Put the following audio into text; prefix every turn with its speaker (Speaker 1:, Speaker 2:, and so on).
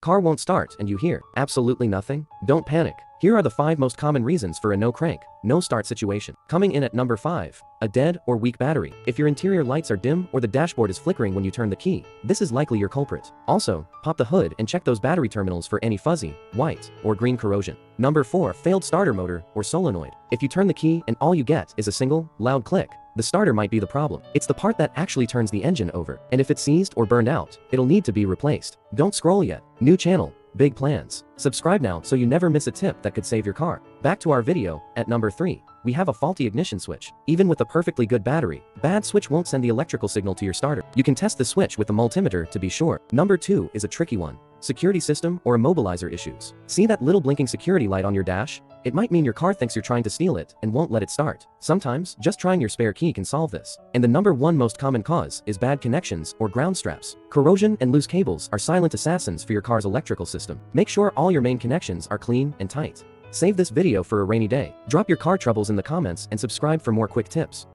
Speaker 1: Car won't start and you hear absolutely nothing? Don't panic. Here are the 5 most common reasons for a no crank, no start situation. Coming in at number 5. A dead or weak battery. If your interior lights are dim or the dashboard is flickering when you turn the key, this is likely your culprit. Also, pop the hood and check those battery terminals for any fuzzy, white, or green corrosion. Number 4. Failed starter motor or solenoid. If you turn the key and all you get is a single, loud click, the starter might be the problem. It's the part that actually turns the engine over, and if it's seized or burned out, it'll need to be replaced. Don't scroll yet. New channel, big plans. Subscribe now so you never miss a tip that could save your car. Back to our video. At number 3, we have a faulty ignition switch. Even with a perfectly good battery, bad switch won't send the electrical signal to your starter. You can test the switch with a multimeter to be sure. Number 2 is a tricky one. Security system or immobilizer issues. See that little blinking security light on your dash? It might mean your car thinks you're trying to steal it and won't let it start. Sometimes, just trying your spare key can solve this. And the number 1 most common cause is bad connections or ground straps. Corrosion and loose cables are silent assassins for your car's electrical system. Make sure all your main connections are clean and tight. Save this video for a rainy day. Drop your car troubles in the comments and subscribe for more quick tips.